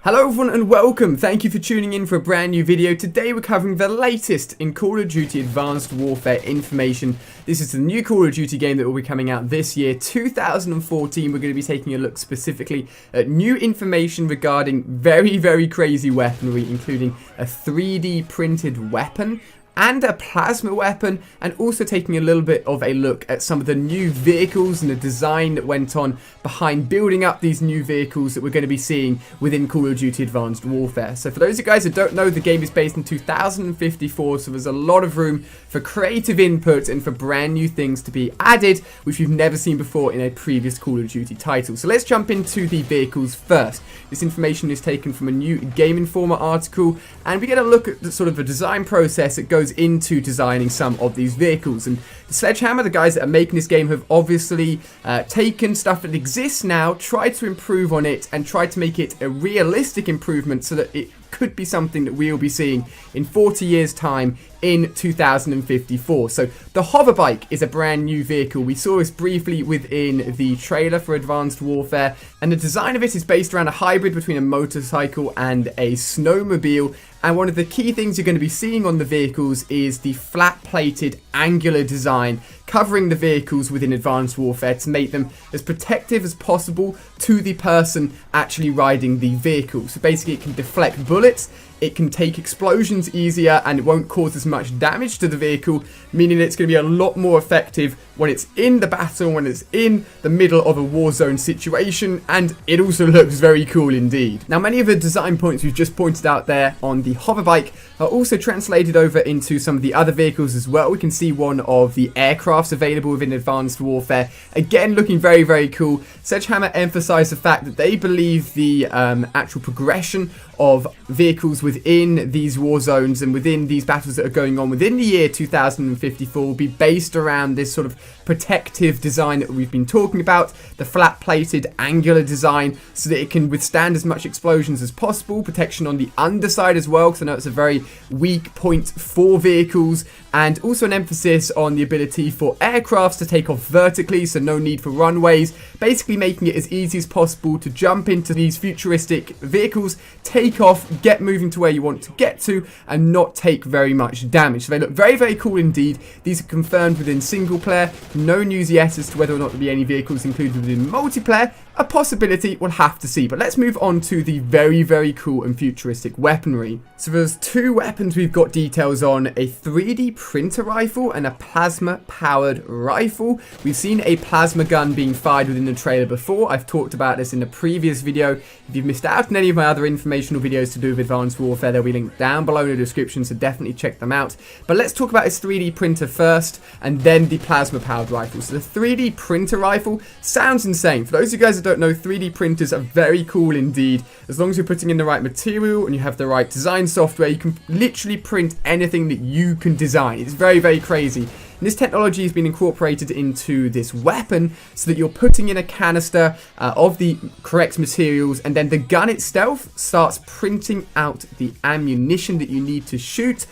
Hello everyone and welcome. Thank you for tuning in for a brand new video. Today we're covering the latest in Call of Duty Advanced Warfare information. This is the new Call of Duty game that will be coming out this year, 2014. We're going to be taking a look specifically at new information regarding very crazy weaponry, including a 3D printed weapon and a plasma weapon, and also taking a little bit of a look at some of the new vehicles and the design that went on behind building up these new vehicles that we're going to be seeing within Call of Duty Advanced Warfare. So for those of you guys that don't know, the game is based in 2054, so there's a lot of room for creative input and for brand new things to be added, which we've never seen before in a previous Call of Duty title. So let's jump into the vehicles first. This information is taken from a new Game Informer article, and we get a look at the sort of a design process that goes into designing some of these vehicles. And the Sledgehammer, the guys that are making this game, have obviously taken stuff that exists now, tried to improve on it, and tried to make it a realistic improvement so that it could be something that we'll be seeing in 40 years time in 2054. So the hoverbike is a brand new vehicle. We saw this briefly within the trailer for Advanced Warfare, and the design of it is based around a hybrid between a motorcycle and a snowmobile. And one of the key things you're going to be seeing on the vehicles is the flat-plated angular design covering the vehicles within Advanced Warfare to make them as protective as possible to the person actually riding the vehicle. So basically it can deflect bullets, it can take explosions easier, and it won't cause as much damage to the vehicle, meaning it's going to be a lot more effective when it's in the battle, when it's in the middle of a war zone situation, and it also looks very cool indeed. Now, many of the design points we've just pointed out there on the hoverbike are also translated over into some of the other vehicles as well. We can see one of the aircrafts available within Advanced Warfare, again looking very cool. Sledgehammer emphasized the fact that they believe the actual progression of vehicles within these war zones and within these battles that are going on within the year 2054 will be based around this sort of protective design that we've been talking about, the flat-plated angular design, so that it can withstand as much explosions as possible, protection on the underside as well, because I know it's a very weak point for vehicles, and also an emphasis on the ability for aircrafts to take off vertically, so no need for runways, basically making it as easy as possible to jump into these futuristic vehicles, take off, get moving to where you want to get to, and not take very much damage. So they look very cool indeed. These are confirmed within single player. No news yet as to whether or not there'll be any vehicles included within multiplayer. A possibility, we'll have to see. But let's move on to the very cool and futuristic weaponry. So there's two weapons we've got details on: a 3D printer rifle and a plasma powered rifle. We've seen a plasma gun being fired within the trailer before. I've talked about this in a previous video. If you've missed out on any of my other informational videos to do with Advanced Warfare, they'll be linked down below in the description, so definitely check them out. But let's talk about this 3D printer first, and then the plasma powered rifle. So the 3D printer rifle sounds insane. For those of you guys that don't know, 3D printers are very cool indeed. As long as you're putting in the right material and you have the right design software, you can literally print anything that you can design. It's very crazy. And this technology has been incorporated into this weapon so that you're putting in a canister of the correct materials, and then the gun itself starts printing out the ammunition that you need to shoot.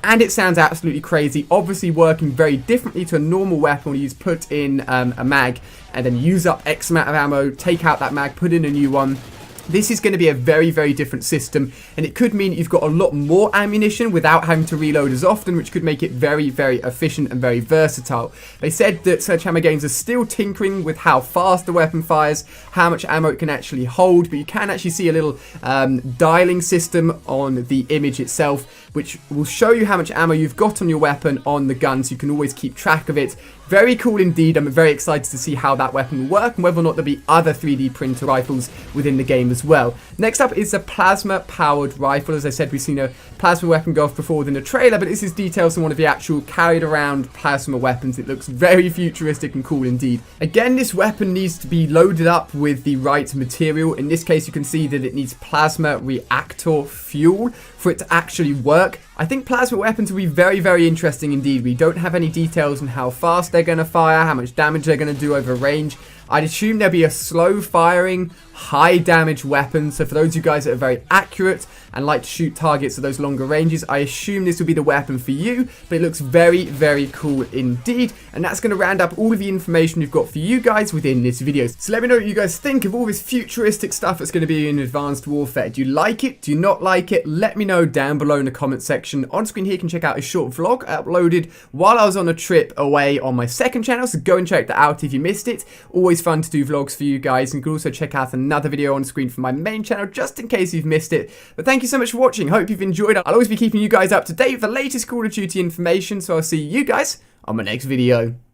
And it sounds absolutely crazy, obviously working very differently to a normal weapon where you just put in a mag and then use up X amount of ammo, take out that mag, put in a new one. This is going to be a very different system, and it could mean you've got a lot more ammunition without having to reload as often, which could make it very efficient and very versatile. They said that Sledgehammer Games are still tinkering with how fast the weapon fires, how much ammo it can actually hold, but you can actually see a little dialing system on the image itself, which will show you how much ammo you've got on your weapon on the gun, so you can always keep track of it. Very cool indeed. I'm very excited to see how that weapon will work and whether or not there'll be other 3D printer rifles within the game as well. Next up is a plasma powered rifle. As I said, we've seen a plasma weapon go off before within the trailer, but this is details on one of the actual carried around plasma weapons. It looks very futuristic and cool indeed. Again, this weapon needs to be loaded up with the right material. In this case, you can see that it needs plasma reactor fuel for it to actually work. I think plasma weapons will be very interesting indeed. We don't have any details on how fast they're going to fire, how much damage they're going to do over range. I'd assume there'll be a slow firing, high damage weapon. So for those of you guys that are very accurate and like to shoot targets at those longer ranges, I assume this will be the weapon for you, but it looks very, very cool indeed. And that's going to round up all of the information we've got for you guys within this video. So let me know what you guys think of all this futuristic stuff that's going to be in Advanced Warfare. Do you like it? Do you not like it? Let me know down below in the comment section. On screen here you can check out a short vlog I uploaded while I was on a trip away on my second channel, so go and check that out if you missed it. Always fun to do vlogs for you guys, and you can also check out another video on screen from my main channel just in case you've missed it. But thank you so much for watching. Hope you've enjoyed it. I'll always be keeping you guys up to date with the latest Call of Duty information, so I'll see you guys on my next video.